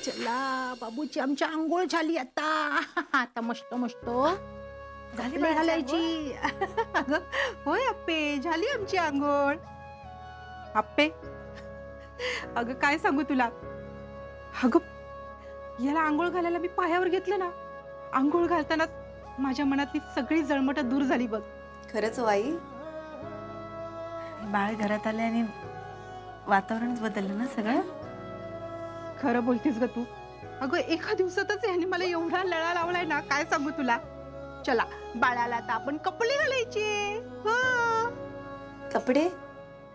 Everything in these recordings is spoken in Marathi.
चला बाबूची आमची आंघोळ झाली आता. आता मस्त मस्त झाली कपडे घालायची. अगं होय अप्पे, झाली आमची आंघोळ. अप्पे अगं काय सांगू तुला, अगं याला आंघोळ घालायला मी पायावर घेतलं ना, आंघोळ घालताना माझ्या मनातली सगळी जळमट दूर झाली बघ. खरंच हो आई, बाळ घरात आले आणि वातावरणच बदललं ना सगळं. खरं बोलतीस ग तू. अगं एका दिवसातच याने मला एवढा लळा लावलाय ना, काय सांगू तुला. चला बाळाला आता आपण कपडे घालायचे. हं. कपडे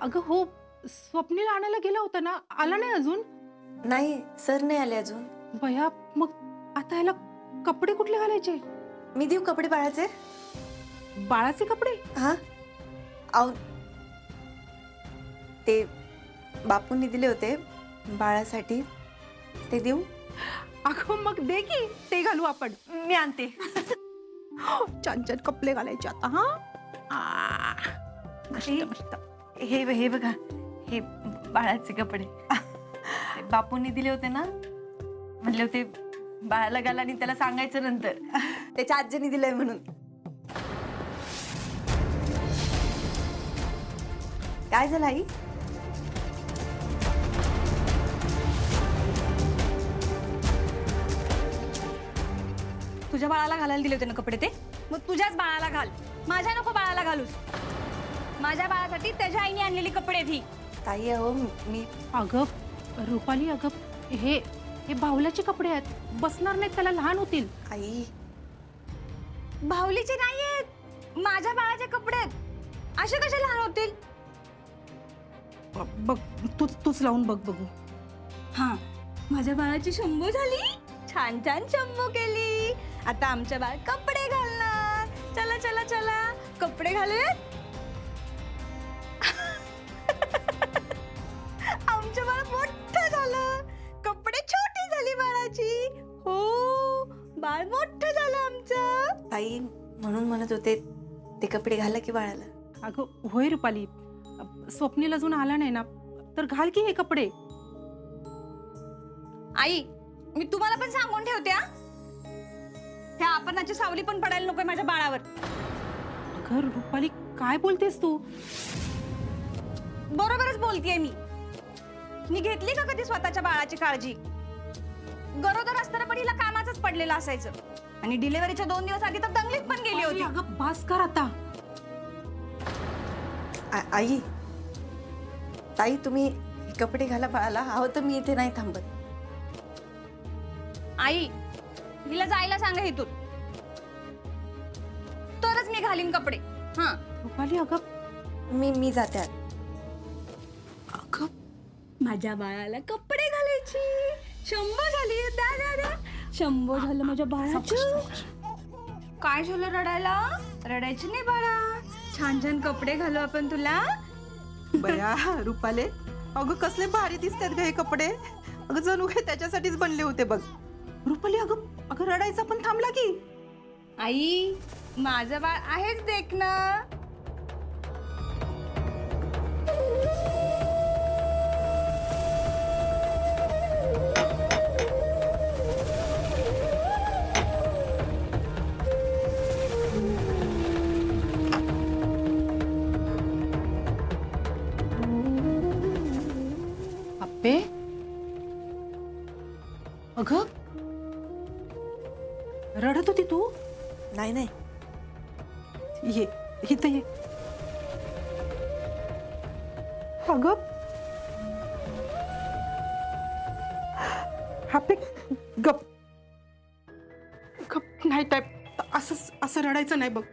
अगं हो, स्वप्नीला आणायला गेला होता ना, आला नाही अजून. नाही, सर नाही आले अजून. बया, मग आता याला कपडे कुठले घालायचे? मी देऊ कपडे बाळाचे? बाळाचे कपडे? हा, आव ते बापूंनी दिले होते बाळासाठी, ते देऊ? अगं मग दे की, ते घालू आपण. मी आणते. छान छान कपडे घालायचे आता. हा मस्त मस्त. हे बघा, हे बाळाचे कपडे ते बापूंनी दिले होते ना, म्हणले होते बाळाला घाला आणि त्याला सांगायचं नंतर त्याच्या आजीने दिलंय म्हणून. काय झालं आई? तुझ्या बाळाला घालायला दिले होते ना कपडे, ते मग तुझ्याच बाळाला घाल. माझ्या नको बाळाला घालूस. माझ्या बाळासाठी त्याच्या आईने आणलेली कपडे ही. ताई अहो, मी अगं रुपाली, अगं हे हे बाहुल्याचे कपडे आहेत, बसणार नाहीत, त्याला लहान होतील. आई बाहुलीचे नाहीयेत, माझ्या बाळाचे कपडे आहेत. असे कसे लहान होतील? बघ तूच लावून बघ बघू. हा, माझ्या बाळाची शंभू झाली, छान छान शंभू केली. आता आमच्या बाळ कपडे घालणार. चला चला चला, कपडे घालूयात. आमचं बाळ मोठं झालं, कपडे छोटी झाली बाळाची. हो, बाळ मोठं झालं आमचं. ताई म्हणून म्हणत होते ते कपडे घाला की बाळाला. अगं होय रुपाली, स्वप्नील अजून आला नाही ना, तर घाल की हे कपडे. आई, मी तुम्हाला पण सांगून ठेवते हा, ह्या अपनाची सावली पण पडायला नकोय माझ्या बाळावर. अगं रुपाली, काय बोलतेस तू? बरोबरच बोलतेय मी घेतली का कधी स्वतःच्या बाळाची काळजी? गरोदर असताना पण हिला कामाचंच पडलेलं असायचं, आणि डिलिव्हरीच्या 2 दिवस आधी तर दंगलीत पण गेली होती. अगं बास कर आता. आई, ताई तुम्ही हे कपडे घाला बाळाला. हवं तर मी इथे नाही थांबत. आई, हिला जायला सांगा इथून, तरच मी घालीन कपडे. हा, रुपाली अगं, मी जाते आता. अगं माझ्या बाळाला कपडे घालायची. शंभू झाली, द्या द्या द्या. शंभू झालं माझ्या बाळाचं. काय झालं रडायला? रडायची नाही बाळा, छान छान कपडे घालू आपण तुला. बया रुपाले, अगं कसले भारी दिसतात ग हे कपडे. अगं जणू काय त्याच्यासाठीच बनले होते बघ. रुपाली अगं अगं रडायचा पण थांबला की. आई, माझं बाळ आहेच देखणं. अप्पे, अगं रडत होती तू? नाही नाही, ये इथं ये. अगं अप्पे, गप गप, नाही टाईप, असं रडायचं नाही बघ.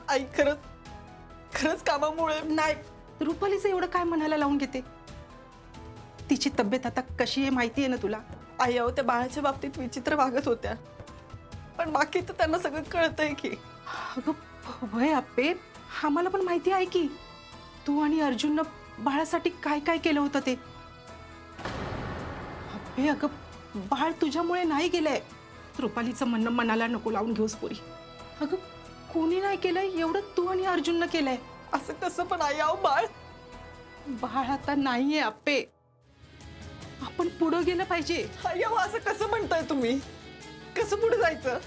आई खरंच खरंच कामामुळे नाही, रुपालीचं एवढं काय म्हणायला लावून घेते. तिची तब्येत आता कशी आहे माहिती आहे ना तुला. आई अहो, त्या बाळाच्या बाबतीत विचित्र वागत होत्या, पण बाकी तर त्यांना सगळं कळतंय की. अगं वय अप्पे, आम्हाला पण माहिती आहे की तू आणि अर्जुननं बाळासाठी काय काय केलं होतं ते. अप्पे अगं, बाळ तुझ्यामुळे नाही गेलंय. रुपालीचं म्हणणं मनाला नको लावून घेऊस पोरी. अगं कोणी नाही केलंय, एवढं तू आणि अर्जुननं केलंय. असं कसं पण आई, अहो बाळ बाळ आता नाहीये आप्पे. आपण पुढे गेलं पाहिजे. अय्यो, असं कसं म्हणताय तुम्ही? कसं पुढे जायचं?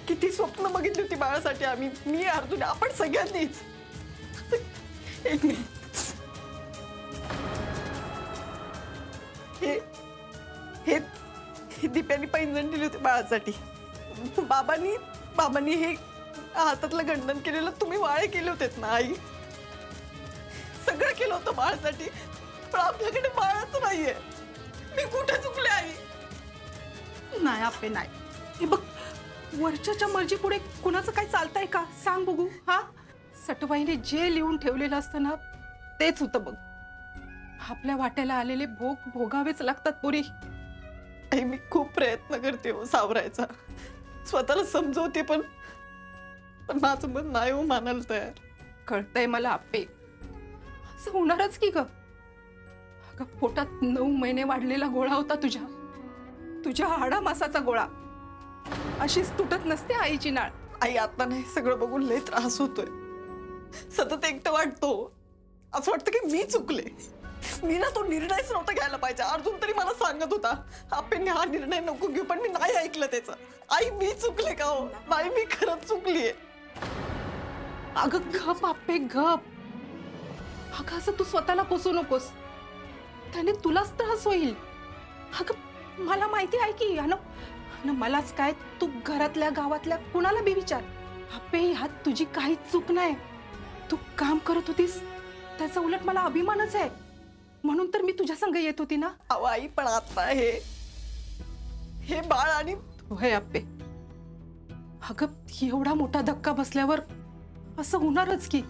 किती स्वप्न बघितली होती बाळासाठी आम्ही, मी, अर्जुन, आपण सगळ्यांनीच. एक मिनिट. हे हे हे दिप्यानी पैंजण दिली होती बाळासाठी. बाबांनी हे हातातलं गंडन केलेलं तुम्ही वाळे केले होते ना आई. सगळं केलं होतं बाळासाठी, पण आपल्याकडे बाळच नाहीये. मी कुठे चुकले आई? नाही आप्पे नाही. हे बघ, वरच्याच्या मर्जी पुढे कुणाचं काय चालतंय का सांग बघू. हा, सटवाईने जे लिहून ठेवलेलं असतं ना तेच होतं बघ. आपल्या वाट्याला आलेले भोग भोगावेच लागतात पोरी. आई, मी खूप प्रयत्न करते हो सावरायचा, स्वतःला समजवते, पण माझं मन नाही हो मानायला तयार. कळतंय मला आप्पे, असं होणारच की ग. अगं, पोटात 9 महिने वाढलेला गोळा होता तुझ्या हाडामासाचा गोळा. अशीच तुटत नसते आईची नाळ. आई, आता नाही, सगळं बघून लय त्रास होतोय. सतत एकटं वाटतो. असं वाटतं की मी चुकले. मी ना तो निर्णयच नव्हता घ्यायला पाहिजे. अर्जुन तरी मला सांगत होता आपण हा निर्णय नको घेऊ, पण मी नाही ऐकलं त्याचं. आई, मी चुकले का हो? नाही, मी खरंच चुकलीये. अगं गप आप्पे गप. अगं, असं तू स्वतःला कोसू नकोस, त्याने तुलाच त्रास होईल. अगं, मला माहिती आहे की आणि मलाच काय, तू घरातल्या गावातल्या कुणाला बी विचार. आप्पे, ह्यात तुझी काहीच चूक नाही. तू काम करत होतीस त्याचा उलट मला अभिमानच आहे. म्हणून तर मी तुझ्या संग येत होती ना. अहो आई, पण आता हे बाळ आणि होय आप्पे. अगं, एवढा मोठा धक्का बसल्यावर असं होणारच की.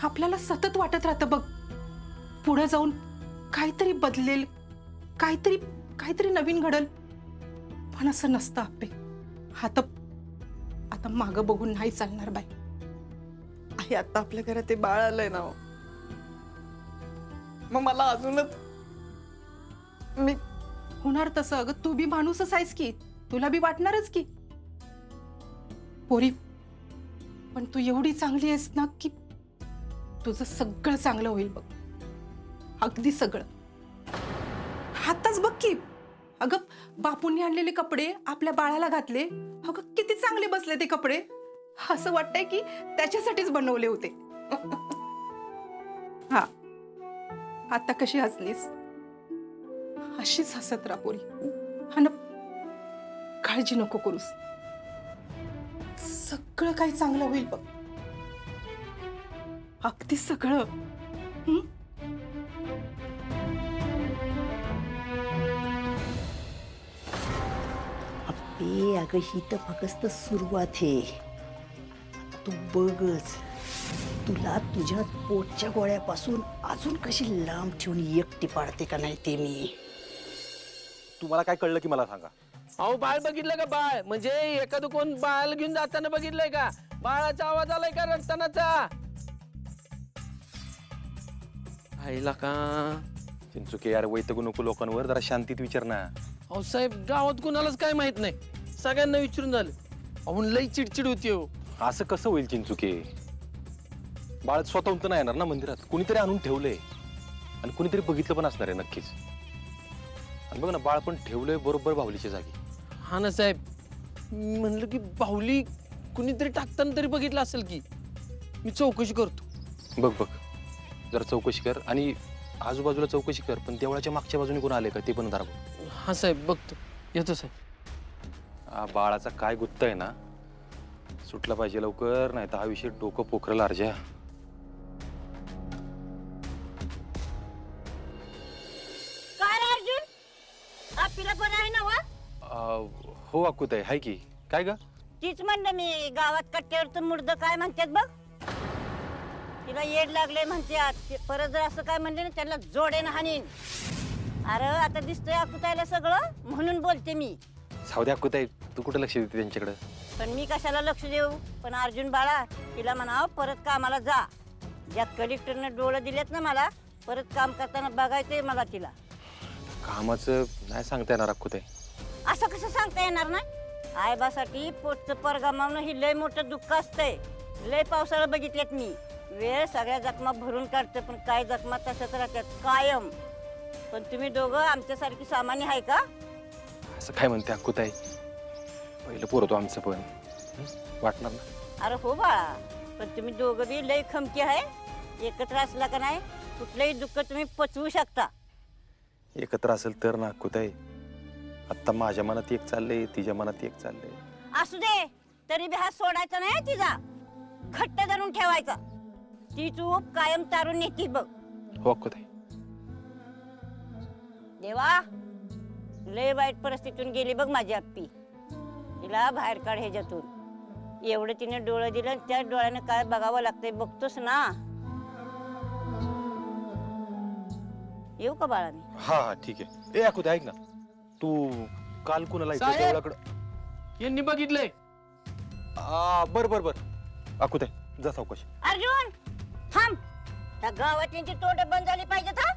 आपल्याला सतत वाटत राहतं बघ, पुढे जाऊन काहीतरी बदलेल, काहीतरी नवीन घडल. पण असं नसतं आप्पे. आता मागं बघून नाही चालणार बाई. आई, आता आपल्या घरात ते बाळ आलंय ना हो. मग मला अजूनच मी होणार तसं. अगं, तू बी माणूसच आहेस की, तुला बी वाटणारच की. पोरी, पण तू एवढी चांगली आहेस ना की तुझं सगळं चांगलं होईल बघ. अगदी सगळं. आताच बघ की, अगं, बापूंनी आणलेले कपडे आपल्या बाळाला घातले. अगं, किती चांगले बसले ते कपडे. असं वाटतंय की त्याच्यासाठीच बनवले होते. हा, आता कशी हसलीस? अशीच हसत राहा पोरी. हा ना, काळजी नको करूस. सगळं काही चांगलं होईल बघ. अगदी सगळं. हं? अप्पे, अगं ही तर फक्त सुरुवात आहे. तू बघच, तुला तुझ्या पोटच्या गोळ्यापासून अजून कशी लांब ठेवून एकटी पाडते का नाही ते मी. तुम्हाला काय कळलं की मला सांगा. अहो, बाळ बघितलं का? बाळ म्हणजे एखादं कोण बाळाला घेऊन जाताना बघितलंय का? बाळाचा आवाज आलाय का रडतानाचा? आईला का चिंचुके, यार वैतगू नको लोकांवर, जरा शांतीत विचार ना. अहो साहेब, गावात कुणालाच काय माहित नाही, सगळ्यांना विचारून झालं. अहो, लई चिडचिड होती हो. असं कसं होईल चिंचुके? बाळ स्वतःहून तर नाही येणार ना मंदिरात. कुणीतरी आणून ठेवलंय आणि कुणीतरी बघितलं पण असणार आहे नक्कीच. आणि बघ ना, बाळ पण ठेवलंय बरोबर बाहुलीच्या जागी. हा ना साहेब, मी म्हणलं की बाहुली कुणीतरी टाकताना तरी बघितलं असेल की. मी चौकशी करतो. बघ जरा चौकशी कर आणि आजूबाजूला चौकशी कर, पण देवळाच्या मागच्या बाजूने कोण आले का ते पण जरा बघ. हा साहेब, बघतो, येतो साहेब. बाळाचा काय गुत्त आहे ना, सुटला पाहिजे लवकर, नाही तर हा विषय डोकं पोखरला अर्जा. काय रे अर्जुन, आपल्याला पण आहे ना वा? हो अक्कूताई, हाय की. काय ग? तीच म्हणलं मी, गावात कट्ट्यावरचं मुर्द काय म्हणतात बघ, तिला येड लागले म्हणतात. परत जर असं काय म्हणले ना, त्याला जोडेनं हाणीन. अरे आता दिसतंय अकुतायला सगळं, म्हणून बोलते मी. सावद्या अक्कूताई, तू कुठे लक्ष देते त्यांच्याकडे? पण मी कशाला लक्ष देऊ? पण अर्जुन बाळा, तिला म्हणाव परत कामाला जा. ज्या कलेक्टरने डोळं दिलेत ना मला, परत काम करताना बघायचंय मला तिला. कामाचं नाही सांगता येणार अक्कूताई. असं कसं सांगता येणार ना? आईबासाठी पोटचं पर गमावणं ही लय मोठं दुःख असतंय. लय पावसाळा बघितलेत मी. वेळ सगळ्या जखमा भरून काढते, पण काय जखमा तशाच राहतात कायम. पण तुम्ही दोघं आमच्यासारखी सामान्य आहे का? असं काय म्हणते अक्कूताई, पहिलं पोरतो आमचं पण वाटणार ना. अरे हो बाळा, पण तुम्ही दोघं बी लय खमकी आहे. एकत्र असला का नाही कुठलंही दुःख तुम्ही पचवू शकता. एकत्र असेल तर ना अक्कूताई. आत्ता माझ्या मनात एक चाललंय, तिच्या मनात एक चाललंय. असू दे, तरी बी हात सोडायचा नाही तिचा, घट्ट धरून ठेवायचा. ती चूक कायम तारून नेती बघ. हो अक्कूताई. देवा, लय वाईट परिस्थितीतून गेली बघ माझी आप्पी. तिला बाहेर काढ ह्याच्यातून. एवढं तिने डोळं दिलं आणि त्या डोळ्यानं काय बघावं लागतंय बघतोस ना. येऊ का बाळा मी? हा हा ठीक आहे. ए अक्कूताई ऐक ना, तू काल कुणाला इथं साहेब! देवळाकडं. यांनी बघितलंय. बर बर बर अक्कूताई, जा सावकाश. अर्जुन थांब, त्या गावातल्यांची तोंड बंद झाली पाहिजेत हा.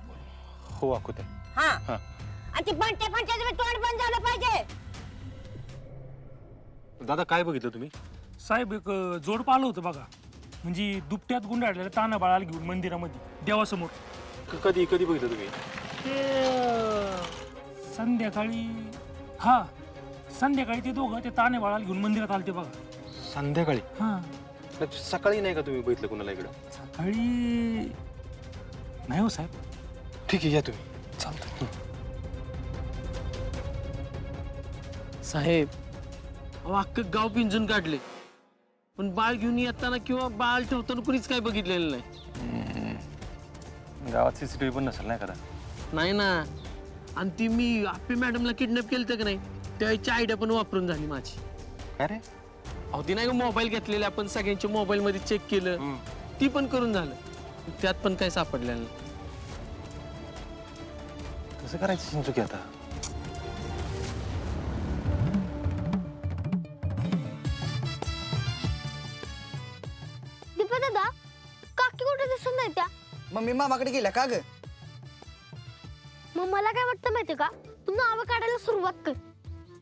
हो अक्कूताई. हा हा. आणि ती बंटे फंट्याचं तोंड बंद झालं पाहिजे. दादा काय बघितलं तुम्ही? साहेब एक जोड पाहिलं होतं बघा, म्हणजे दुपट्यात गुंडाळलेल्या ताना बाळाला घेऊन मंदिरामध्ये देवासमोर. कधी कधी बघितलं तुम्ही? ते संध्याकाळी, हा संध्याकाळी ते दोघं ते ताने बाळाला घेऊन मंदिरात आलते बघा. संध्याकाळी? हा सकाळी नाही का तुम्ही बघितलं कुणाला इकडं? सकाळी नाही हो साहेब. ठीक आहे, या तुम्ही. चालतं. साहेब, अहो अख्खं गाव पिंजून काढले, पण बाळ घेऊन येताना किंवा बाळ ठेवताना कुणीच काय बघितलेलं नाही. गावात सीसीटीव्ही पण नसेल नाही का? नाही ना. आणि ती मी आप्पी मॅडमला किडनॅप केलं का नाही, त्याची आयडिया पण वापरून झाली माझी. काय रे? अहो ती नाही का मोबाईल घेतलेले आपण सगळ्यांच्या मोबाईल मध्ये चेक केलं, ती पण करून झालं. त्यात पण काय सापडलेलं नाही. कसं करायचं चिंचुकी आता? दीपा दादा, काकी कुठे दिसून नाही त्या? मम्मी मामाकडे गेल्या का ग? मग मला काय वाटतं माहितीये का, तू नावं काढायला सुरुवात कर.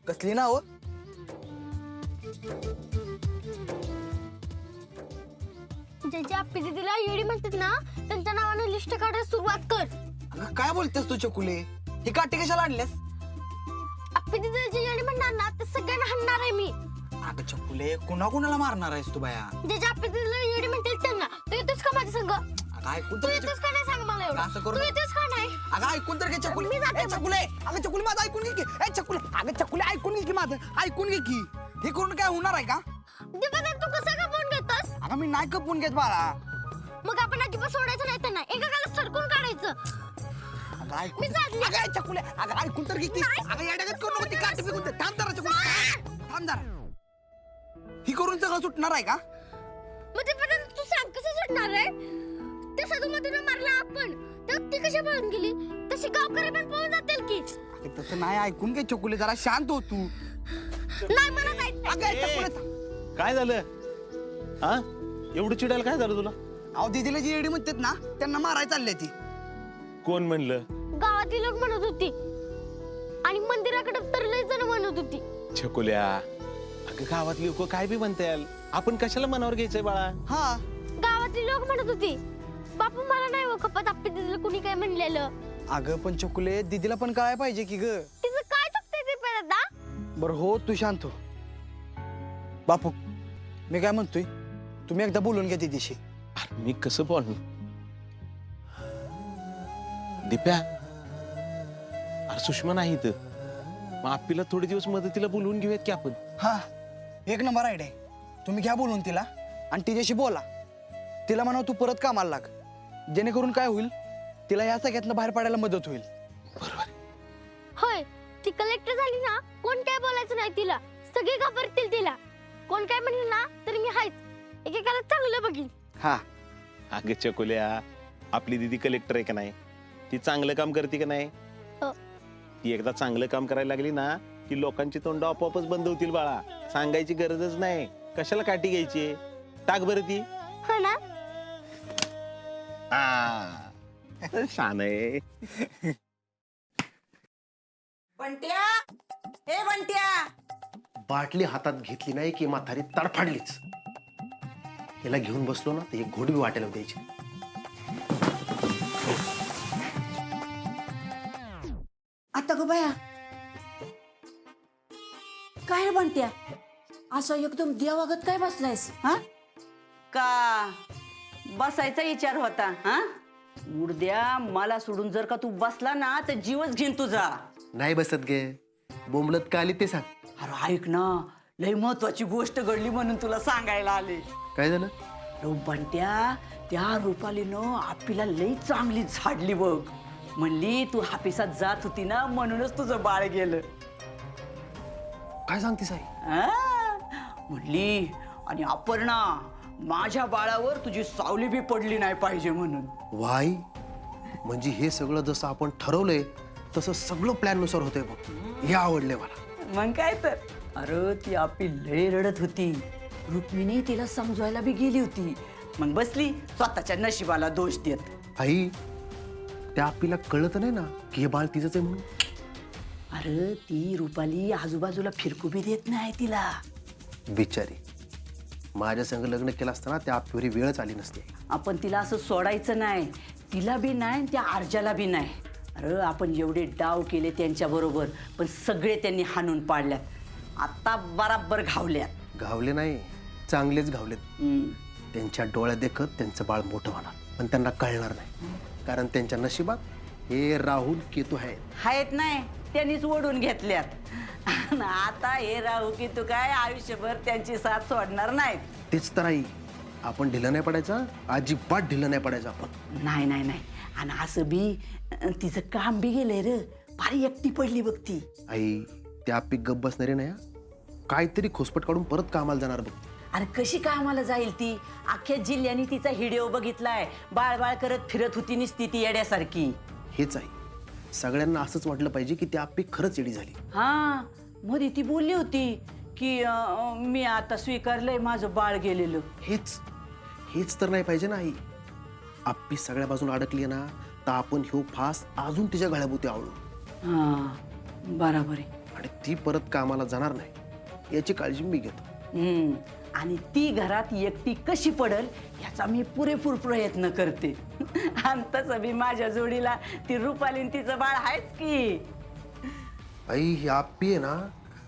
कसली नाव? ज्याच्या आप्पी दिदीला येडी म्हणतात ना, त्यांच्या नावानं लिस्ट काढायला सुरुवात कर. अगं काय बोलतेस तू चकुले? ही काठी कशाला आणल्यास? आप्पी दिदीला जे येडी म्हणणार ना, ते सगळ्यांना हाणणार आहे मी. अगं चकुले, कुणाला मारणार आहेस तू बाया? ज्याच्या आप्पी दिदीला येडी म्हणतील त्यांना. तू येतोस का माझ्या संग? अगं ऐकून तू तर येतोस का नाही सांग मला एवढं. असं करू तू नका. येतोस का नाही? अगं ऐकून तर घे चकुले. मी जाते ए चकुले, अगं चकुले माझं ऐकून घे की. ए चकुले, अगं चकुले ऐकून घे की माझं. ऐकून घे की. हे करून काय होणार आहे का? दीपा दादा, तू कसं कापून घेतोस? अगं मी नाही कपून घेत बाळा. मग आपण अजिबात सोडायचं नाही त्यांना, एकाला सडकून काढायचं. अगं ऐकून. मी चालले. अगं ए चकुले, अगं ऐकून तर घे की. अगं येड्यागत करू नको, ती काठी फेकून दे. थांब जरा चकुले. थांब जरा. ही करून सगळं सुटणार आहे का? मग दीपा दादा, तू सांग कसं सुटणार आहे? त्या साधूमधून मारला आपण, तर ती कशी पळून गेली? तशी गावकरी पण पळून जातील की. अगं तसं नाही, ऐकून घे चकुले, जरा शांत हो तू. नाही मला जायचं नाही. अगं ए चकुले. काय झालं? हा, एवढं चिडायला काय झालं तुला? अहो दीदीला जी एडी म्हणतात ना, त्यांना मारायला चालली ती. कोण म्हणलं? गावातली लोक म्हणत होती आणि मंदिराकडे तर लय जण म्हणत होती. छकुल्या, अगं गावातली लोक काय बी म्हणताल, आपण कशाला मनावर घ्यायचंय बाळा? हा गावातली लोक म्हणत होती. बापू मला नाही हो खपत आप्पी दिदीला कुणी काय म्हणलेलं. अगं पण चकुले, दीदीला पण कळायला पाहिजे की ग. तिचं काय चुकतंय ते दादा? बर हो, तू शांत हो. बापू, मी काय म्हणतोय, तुम्ही एकदा बोलून घ्या दीदीशी. मी कसं बोल? दिप्या, अरे सुषमा नाही इथं. मग आपल्याला थोडे दिवस मदतीला बोलवून घेऊयात की आपण? हा, एक नंबर आयडिया आहे. तुम्ही घ्या बोलून तिला आणि तिच्याशी बोला. तिला म्हणा तू परत कामाला लाग, जेणेकरून काय होईल, तिला या सगळ्यातनं बाहेर पडायला मदत होईल. होय, ती कलेक्टर झाली ना, कोण काय बोलायचं नाही तिला. सगळे घाबरतील तिला. कोण काय म्हणलं ना तरी मी हायच. एकेकाला चांगलं बघीन. हा, अगं चकुल्या, आपली दीदी कलेक्टर आहे का नाही? ती चांगलं काम करते का नाही? हो. ती एकदा चांगलं काम करायला लागली ना, की लोकांची तोंड आपोआपच बंद होतील बाळा. सांगायची गरजच नाही. कशाला काठी घ्यायची? टाक बरं ती. हो ना? शान आहे. बंट्या, हे बंट्या, बाटली हातात घेतली नाही की म्हातारी तडफडलीच. त्याला घेऊन बसलो ना तर एक घोट बी वाटेला द्यायची. आता गो बाया काय रे म्हणत्या असं एकदम देवागत काय बसलायस हा? का बसायचा विचार होता हा? उद्या मला सोडून जर का तू बसला ना तर जीवच घेईन तुझा. नाही बसत गे, बोंबलत का आली ते सांग. अरे ऐक ना, लय महत्वाची गोष्ट घडली म्हणून तुला सांगायला आले. काय झालं? बंट्या, त्या रुपालीनं आपल्याला लई चांगली झाडली बघ. म्हणली तू हापिसात जात होती ना म्हणूनच तुझं बाळ गेलं. काय सांगतेस आई? म्हणली आणि अपर्णा माझ्या बाळावर तुझी सावली बी पडली नाही पाहिजे म्हणून. वाई, म्हणजे हे सगळं जसं आपण ठरवलंय तसं सगळं प्लॅन नुसार होतंय बघ. हे आवडले मला. मग काय तर. अरे ती आपली लय रडत होती. रुक्मिणी तिला समजवायला बी गेली होती. मग बसली स्वतःच्या नशिबाला दोष देत. आई, त्या आपल्याला कळत नाही ना की हे बाळ तिचंच आहे म्हणून. अरे ती रुपाली आजूबाजूला फिरकू बी देत नाही तिला. बिचारी, माझ्या संग लग्न केलं असताना त्या आपल्यावर वेळच आली नसते. आपण तिला असं सोडायचं नाही. तिला बी नाही त्या आर्जाला बी नाही. अरे आपण एवढे डाव केले त्यांच्या बरोबर पण सगळे त्यांनी हाणून पाडल्यात. आता बराबर घावल्यात. घावले नाही, चांगलेच घावलेत. त्यांच्या डोळ्यात देखत त्यांचं बाळ मोठं होणार पण त्यांना कळणार नाही. कारण त्यांच्या नशिबात हे राहुल केतू आहेत नाही त्यांनीच ओढून घेतल्यात. आता हे राहू की तू काय आयुष्यभर त्यांची साथ सोडणार नाहीत. तेच तर आई, आपण ढिलं नाही पडायचं, अजिबात ढिलं नाही पडायचं आपण. नाही नाही नाही. आणि असं बी तिचं काम बी गेलंय रे. भारी एकटी पडली बघ ती. आई, त्या पीक गप बसणारे नाही, काहीतरी खोसपट काढून परत कामाला जाणार बघ. अरे कशी कामाला जाईल ती? अख्ख्या जिल्ह्याने तिचा व्हिडिओ बघितलाय. बाळ बाळ करत फिरत होती निसती ती येड्यासारखी. हेच आहे, सगळ्यांना असंच वाटलं पाहिजे की त्या पीक खरंच येडी झाली. हा, मध्ये ती बोलली होती की मी आता स्वीकारलंय माझं बाळ गेलेलं. हेच तर नाही पाहिजे ना आई. आपली सगळ्या बाजून अडकली ना तर आपण ह्यो फास अजून तिच्या गळ्याभोवती आवळू. हा, बरोबर आहे. आणि ती परत कामाला जाणार नाही याची काळजी मी घेतो. आणि ती घरात एकटी कशी पडल याचा मी पुरेपूर प्रयत्न करते. आणि तसं बी माझ्या जोडीला ती रुपालीन तिचं बाळ आहेच की. आई, ही आपी आहे ना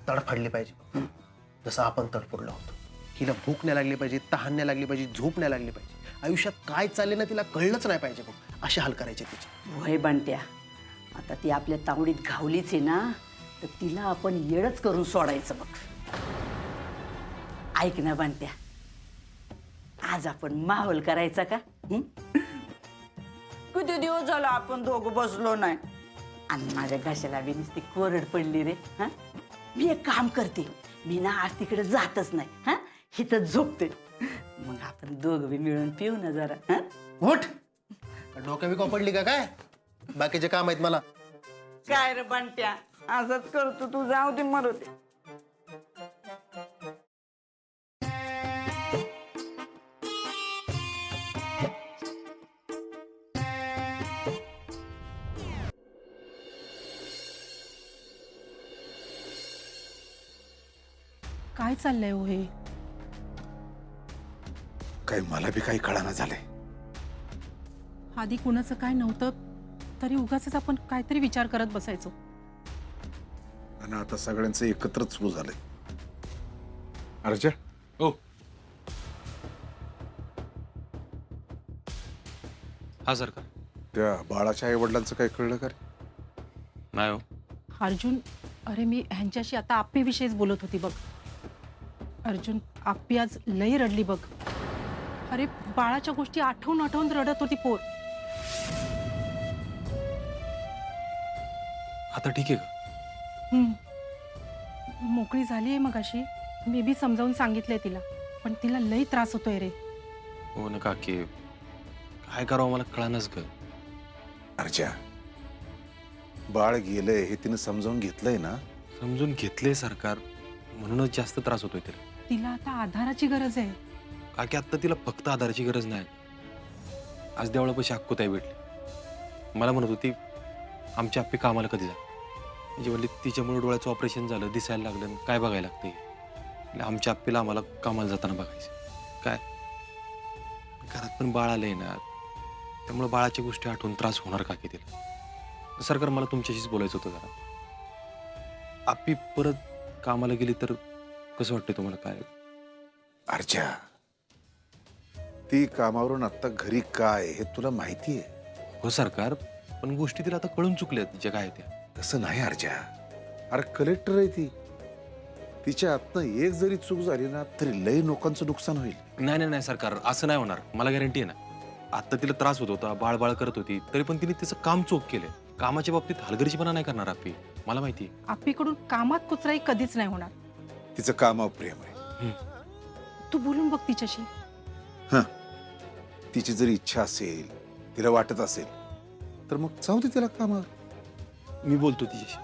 तडफडली पाहिजे जसं आपण तडफडलो होतो. हिला भूक नाही लागली पाहिजे, तहान नाही लागली पाहिजे, झोप नाही लागली पाहिजे. आयुष्यात काय चालले ना तिला कळलंच नाही पाहिजे बघ. असे हाल करायचे तिचे. वय बंट्या, आता ती आपल्या तावडीत घावलीच आहे ना तर तिला आपण येडच करून सोडायचं बघ. ऐक ना बंट्या, आज आपण माहोल करायचा का? किती दिवस झाला आपण दोघं बसलो नाही. आणि माझ्या घशाला बी नुसती कोरड पडली रे. हा, मी एक काम करते, मी ना आज तिकडे जातच नाही. हा, इथं झोपते. मग आपण दोघं बी मिळून पिऊ ना जरा. हा, उठ. डोक्या बिका पडली का काय? बाकीचे काम आहेत मला. काय रे बंट्या, असंच करतो तू. जाऊ दे, मरू दे. काय चाललंय हो हे? काही मला बी काही कळाना झालंय. आधी कुणाचं काय नव्हतं तरी उगाच आपण काहीतरी विचार करत बसायचो. आणि आता सगळ्यांचं एकत्रच सुरू झालंय. अर्जा, हो, हा सरकार. त्या बाळाच्या आई वडिलांचं काय कळलं का रे? नाही हो. अर्जुन, अरे मी ह्यांच्याशी आता आप्पीविषयीच बोलत होती बघ. अर्जुन, आप्पी आज लई रडली बघ. अरे बाळाच्या गोष्टी आठवून आठवून रडत होती पोर. आता ठीक आहे का? मोकळी झाली आहे मग अशी. मी बी समजावून सांगितलंय तिला पण तिला लई त्रास होतोय रे. हो ना काकी, काय करावं मला कळानच ग. अर्जा, बाळ गेलंय हे तिने समजावून घेतलंय ना? समजून घेतले सरकार, म्हणूनच जास्त त्रास होतोय तिला. तिला आता आधाराची गरज आहे. काकी आता तिला फक्त आधाराची गरज नाही. आज देवळापाशी अक्कूताई भेटली. मला म्हणत होती आमची आप्पी कामाला कधी जा. म्हणजे म्हणली तिच्यामुळे डोळ्याचं ऑपरेशन झालं, दिसायला लागलं, काय बघायला लागतंय. आमच्या आप्पीला आम्हाला कामाला जाताना बघायचं. काय घरात पण बाळ आलंय ना, त्यामुळे बाळाच्या गोष्टी आठवून त्रास होणार का की तिला? सरकार, मला तुमच्याशीच बोलायचं होतं जरा. आपी परत कामाला गेली तर कसं वाटतं तुम्हाला? काय अर्जा, ती कामावरून आता घरी काय हे तुला माहिती आहे? हो सरकार, पण गोष्टी तिला आता कळून चुकल्या तिच्या काय त्या. तसं नाही अर्जा. अरे कलेक्टर आहे ती. तिच्या हातनं एक जरी चूक झाली ना तरी लई लोकांचं नुकसान होईल. नाही नाही नाही सरकार, असं नाही होणार, मला गॅरंटी आहे ना. आता तिला त्रास होत होता, बाळ बाळ करत होती, तरी पण तिने तिचं काम चोख केलंय. कामाच्या बाबतीत हलगर्जीपणा नाही करणार आपी, मला माहिती आहे. आपल्याकडून कामात कुचराई कधीच नाही होणार. तिचं कामावर प्रेम आहे. तू बोलून बघ तिच्याशी. हं, तिची जर इच्छा असेल, तिला वाटत असेल तर मग जाऊ दे तिला कामावर. मी बोलतो तिच्याशी.